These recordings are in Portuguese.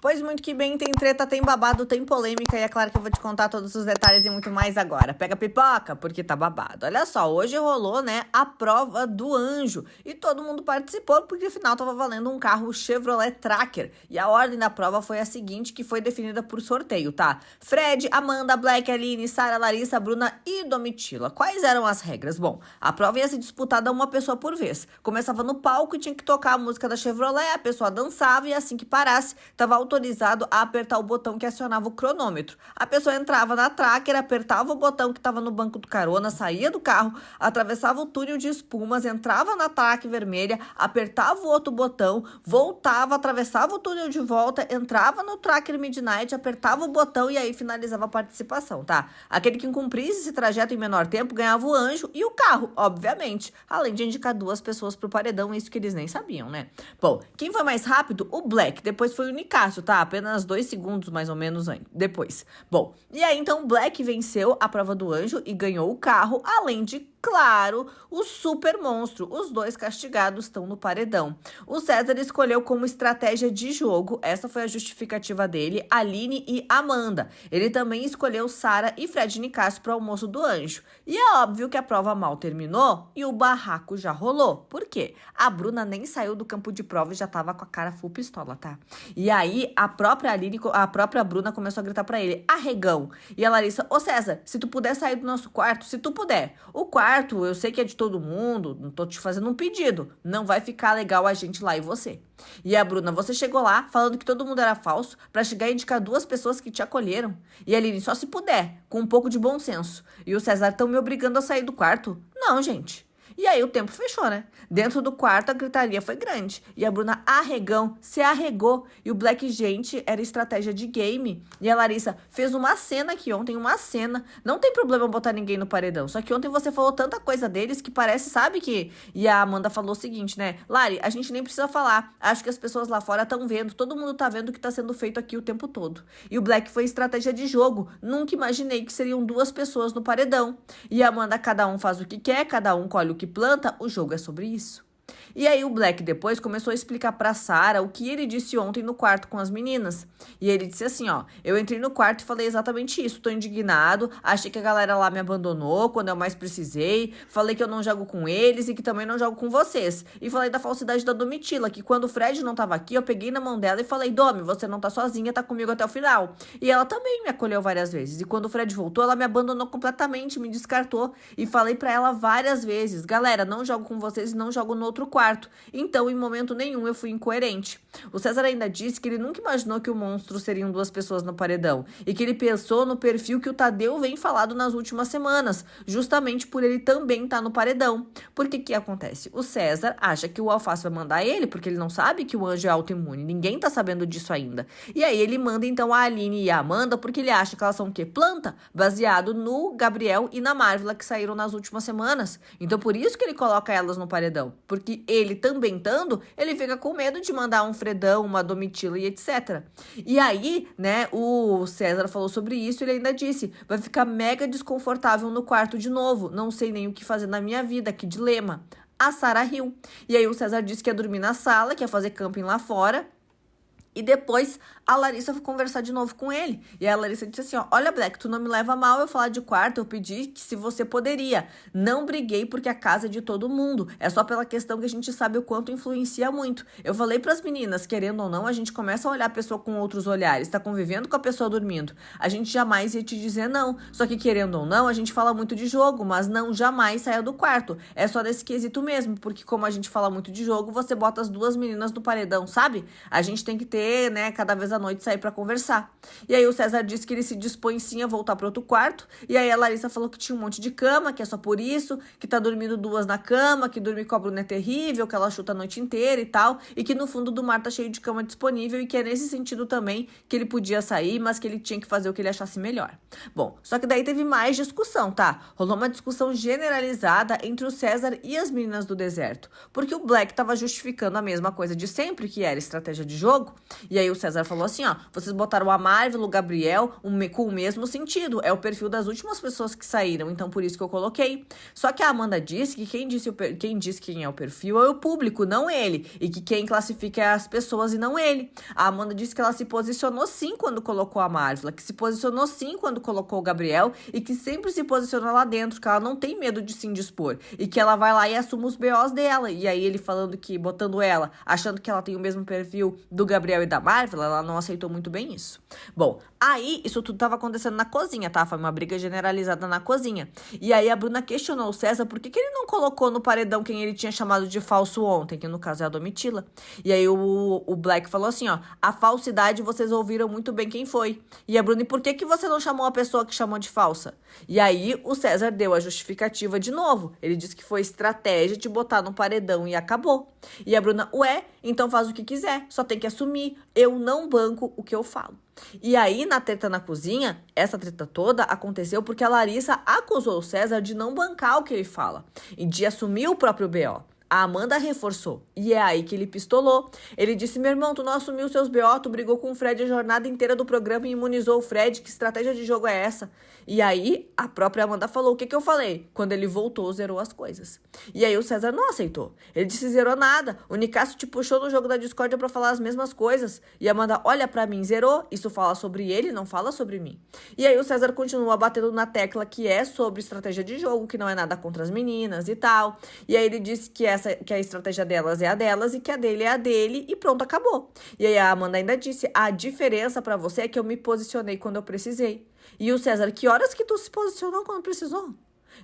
Pois muito que bem, tem treta, tem babado, tem polêmica e é claro que eu vou te contar todos os detalhes e muito mais agora. Pega a pipoca, porque tá babado. Olha só, hoje rolou, né, a prova do anjo e todo mundo participou porque afinal tava valendo um carro Chevrolet Tracker e a ordem da prova foi a seguinte, que foi definida por sorteio, tá? Fred, Amanda, Black, Aline, Sara, Larissa, Bruna e Domitila. Quais eram as regras? Bom, a prova ia ser disputada uma pessoa por vez. Começava no palco e tinha que tocar a música da Chevrolet, a pessoa dançava e assim que parasse, tava autorizado a apertar o botão que acionava o cronômetro. A pessoa entrava na tracker, apertava o botão que estava no banco do carona, saía do carro, atravessava o túnel de espumas, entrava na track vermelha, apertava o outro botão, voltava, atravessava o túnel de volta, entrava no tracker midnight, apertava o botão e aí finalizava a participação, tá? Aquele que cumprisse esse trajeto em menor tempo ganhava o anjo e o carro, obviamente, além de indicar duas pessoas pro paredão, isso que eles nem sabiam, né? Bom, quem foi mais rápido? O Black, depois foi o Nicásio, tá? Apenas 2 segundos, mais ou menos, depois. Bom, e aí então o Black venceu a prova do anjo e ganhou o carro, além de, claro, o super monstro. Os dois castigados estão no paredão. O César escolheu como estratégia de jogo, essa foi a justificativa dele, Aline e Amanda. Ele também escolheu Sara e Fred Nicásio para o almoço do anjo. E é óbvio que a prova mal terminou e o barraco já rolou. Por quê? A Bruna nem saiu do campo de prova e já tava com a cara full pistola, tá? E aí a própria Aline, a própria Bruna começou a gritar para ele, arregão. E a Larissa, ô César, se tu puder sair do nosso quarto, se tu puder. O quarto, eu sei que é de todo mundo, não tô te fazendo um pedido. Não vai ficar legal a gente lá e você. E a Bruna, você chegou lá falando que todo mundo era falso pra chegar e indicar duas pessoas que te acolheram. E a Aline, só se puder, com um pouco de bom senso. E o César, estão me obrigando a sair do quarto? Não, gente. E aí o tempo fechou, né? Dentro do quarto a gritaria foi grande. E a Bruna, arregão, se arregou. E o Black, gente, era estratégia de game. E a Larissa fez uma cena aqui ontem, uma cena. Não tem problema botar ninguém no paredão. Só que ontem você falou tanta coisa deles que parece, sabe que... E a Amanda falou o seguinte, né? Lari, a gente nem precisa falar. Acho que as pessoas lá fora estão vendo. Todo mundo tá vendo o que tá sendo feito aqui o tempo todo. E o Black foi estratégia de jogo. Nunca imaginei que seriam duas pessoas no paredão. E a Amanda, cada um faz o que quer, cada um colhe o que planta, o jogo é sobre isso. E aí o Black depois começou a explicar pra Sara o que ele disse ontem no quarto com as meninas. E ele disse assim, ó, eu entrei no quarto e falei exatamente isso, tô indignado, achei que a galera lá me abandonou quando eu mais precisei, falei que eu não jogo com eles e que também não jogo com vocês. E falei da falsidade da Domitila, que quando o Fred não tava aqui, eu peguei na mão dela e falei, Domi, você não tá sozinha, tá comigo até o final. E ela também me acolheu várias vezes. E quando o Fred voltou, ela me abandonou completamente, me descartou. E falei pra ela várias vezes, galera, não jogo com vocês e não jogo no outro quarto. Então, em momento nenhum, eu fui incoerente. O César ainda disse que ele nunca imaginou que o monstro seriam duas pessoas no paredão e que ele pensou no perfil que o Tadeu vem falado nas últimas semanas, justamente por ele também estar no paredão. Porque que acontece? O César acha que o Alface vai mandar ele, porque ele não sabe que o anjo é autoimune. Ninguém tá sabendo disso ainda. E aí ele manda então a Aline e a Amanda, porque ele acha que elas são o quê? Planta, baseado no Gabriel e na Marvila que saíram nas últimas semanas. Então por isso que ele coloca elas no paredão, porque ele também estando, ele fica com medo de mandar um Fredão, uma Domitila e etc. E aí, né, o César falou sobre isso e ele ainda disse, vai ficar mega desconfortável no quarto de novo, não sei nem o que fazer na minha vida, que dilema. A Sara riu. E aí o César disse que ia dormir na sala, que ia fazer camping lá fora. E depois a Larissa foi conversar de novo com ele. E a Larissa disse assim, ó, olha Black, tu não me leva mal eu falar de quarto, eu pedi que se você poderia. Não briguei porque a casa é de todo mundo. É só pela questão que a gente sabe o quanto influencia muito. Eu falei pras meninas, querendo ou não, a gente começa a olhar a pessoa com outros olhares. Tá convivendo com a pessoa dormindo. A gente jamais ia te dizer não. Só que querendo ou não, a gente fala muito de jogo, mas não jamais saia do quarto. É só nesse quesito mesmo, porque como a gente fala muito de jogo, você bota as duas meninas no paredão, sabe? A gente tem que ter, né, cada vez à noite sair pra conversar. E aí o César disse que ele se dispõe sim a voltar pro outro quarto, e aí a Larissa falou que tinha um monte de cama, que é só por isso, que tá dormindo duas na cama, que dormir com a Bruna é terrível, que ela chuta a noite inteira e tal, e que no fundo do mar tá cheio de cama disponível, e que é nesse sentido também que ele podia sair, mas que ele tinha que fazer o que ele achasse melhor. Bom, só que daí teve mais discussão, tá? Rolou uma discussão generalizada entre o César e as meninas do deserto, porque o Black tava justificando a mesma coisa de sempre, que era estratégia de jogo, E aí o César falou assim, ó, vocês botaram a Marvel, o Gabriel, com o mesmo sentido. É o perfil das últimas pessoas que saíram, então por isso que eu coloquei. Só que a Amanda disse que quem diz quem é o perfil é o público, não ele. E que quem classifica é as pessoas e não ele. A Amanda disse que ela se posicionou sim quando colocou a Marvel, que se posicionou sim quando colocou o Gabriel e que sempre se posiciona lá dentro, que ela não tem medo de se indispor. E que ela vai lá e assume os BOs dela. E aí ele falando que, botando ela, achando que ela tem o mesmo perfil do Gabriel e da Marvel, ela não aceitou muito bem isso. Bom, aí isso tudo tava acontecendo na cozinha, tá? Foi uma briga generalizada na cozinha. E aí a Bruna questionou o César por que ele não colocou no paredão quem ele tinha chamado de falso ontem, que no caso é a Domitila. E aí o Black falou assim, ó, a falsidade vocês ouviram muito bem quem foi. E a Bruna, e por que você não chamou a pessoa que chamou de falsa? E aí o César deu a justificativa de novo. Ele disse que foi estratégia de botar no paredão e acabou. E a Bruna, ué, então faz o que quiser, só tem que assumir. Eu não banco o que eu falo. E aí, na treta na cozinha, essa treta toda aconteceu porque a Larissa acusou o César de não bancar o que ele fala e de assumir o próprio BO. A Amanda reforçou. E é aí que ele pistolou. Ele disse, meu irmão, tu não assumiu seus BO, tu brigou com o Fred a jornada inteira do programa e imunizou o Fred. Que estratégia de jogo é essa? E aí, a própria Amanda falou, o que eu falei? Quando ele voltou, zerou as coisas. E aí o César não aceitou. Ele disse, zerou nada. O Nicásio te puxou no jogo da discórdia pra falar as mesmas coisas. E a Amanda, olha pra mim, zerou. Isso fala sobre ele, não fala sobre mim. E aí o César continua batendo na tecla que é sobre estratégia de jogo, que não é nada contra as meninas e tal. E aí ele disse que a estratégia delas é a delas e que a dele é a dele e pronto, acabou. E aí a Amanda ainda disse, a diferença pra você é que eu me posicionei quando eu precisei. E o César, que horas que tu se posicionou quando precisou?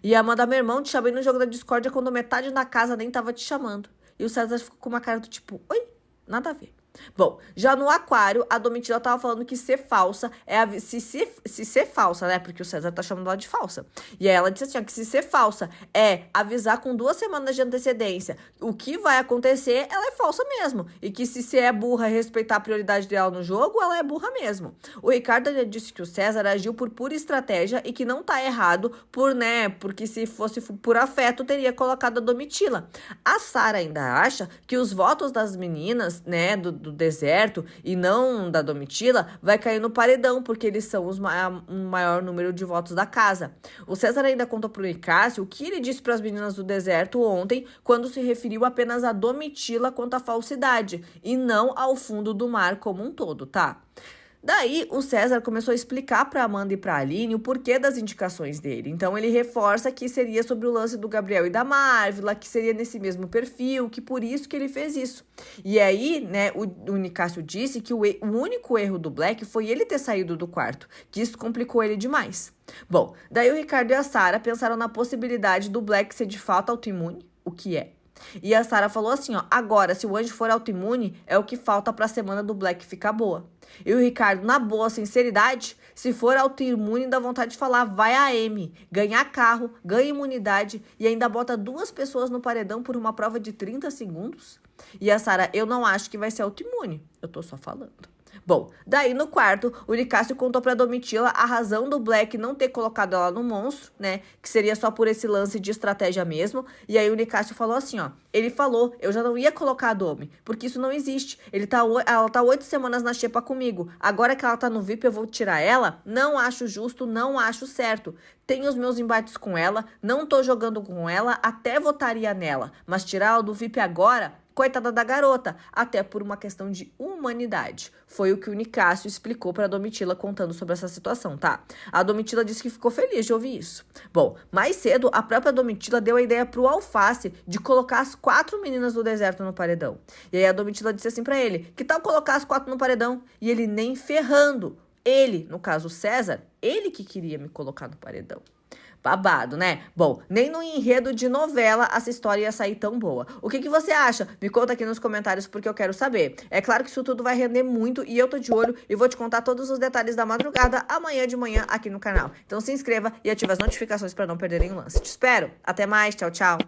E a Amanda, meu irmão, te chamei no jogo da discórdia quando metade da casa nem tava te chamando. E o César ficou com uma cara do tipo, oi, nada a ver. Bom, já no aquário, a Domitila tava falando que ser falsa é se ser falsa, né? Porque o César tá chamando ela de falsa. E aí ela disse assim, ó, que se ser falsa é avisar com 2 semanas de antecedência o que vai acontecer, ela é falsa mesmo. E que se é burra e respeitar a prioridade dela no jogo, ela é burra mesmo. O Ricardo já disse que o César agiu por pura estratégia e que não tá errado porque se fosse por afeto, teria colocado a Domitila. A Sara ainda acha que os votos das meninas, né, do deserto e não da Domitila, vai cair no paredão, porque eles são o maior número de votos da casa. O César ainda contou pro Nicásio o que ele disse para as meninas do deserto ontem, quando se referiu apenas a Domitila quanto à falsidade, e não ao fundo do mar como um todo, tá? Daí, o César começou a explicar para Amanda e para Aline o porquê das indicações dele. Então, ele reforça que seria sobre o lance do Gabriel e da Marvel, que seria nesse mesmo perfil, que por isso que ele fez isso. E aí, né, o Nicásio disse que o único erro do Black foi ele ter saído do quarto, que isso complicou ele demais. Bom, daí o Ricardo e a Sara pensaram na possibilidade do Black ser de fato autoimune, o que é. E a Sara falou assim, ó, agora, se o anjo for autoimune, é o que falta pra semana do Black ficar boa. E o Ricardo, na boa sinceridade, se for autoimune, dá vontade de falar, vai a M, ganhar carro, ganha imunidade e ainda bota 2 pessoas no paredão por uma prova de 30 segundos? E a Sara, eu não acho que vai ser autoimune, eu tô só falando. Bom, daí no quarto, o Nicásio contou pra Domitila a razão do Black não ter colocado ela no monstro, né? Que seria só por esse lance de estratégia mesmo. E aí o Nicásio falou assim, ó. Ele falou, eu já não ia colocar a Domi, porque isso não existe. Ela tá 8 semanas na xepa comigo. Agora que ela tá no VIP, eu vou tirar ela? Não acho justo, não acho certo. Tenho os meus embates com ela, não tô jogando com ela, até votaria nela. Mas tirar ela do VIP agora... Coitada da garota, até por uma questão de humanidade. Foi o que o Nicásio explicou para a Domitila contando sobre essa situação, tá? A Domitila disse que ficou feliz de ouvir isso. Bom, mais cedo, a própria Domitila deu a ideia pro Alface de colocar as 4 meninas do deserto no paredão. E aí a Domitila disse assim para ele, que tal colocar as 4 no paredão? E ele nem ferrando. Ele, no caso César, ele que queria me colocar no paredão. Babado, né? Bom, nem no enredo de novela essa história ia sair tão boa. O que você acha? Me conta aqui nos comentários porque eu quero saber. É claro que isso tudo vai render muito e eu tô de olho e vou te contar todos os detalhes da madrugada amanhã de manhã aqui no canal. Então se inscreva e ative as notificações para não perderem o lance. Te espero. Até mais. Tchau, tchau.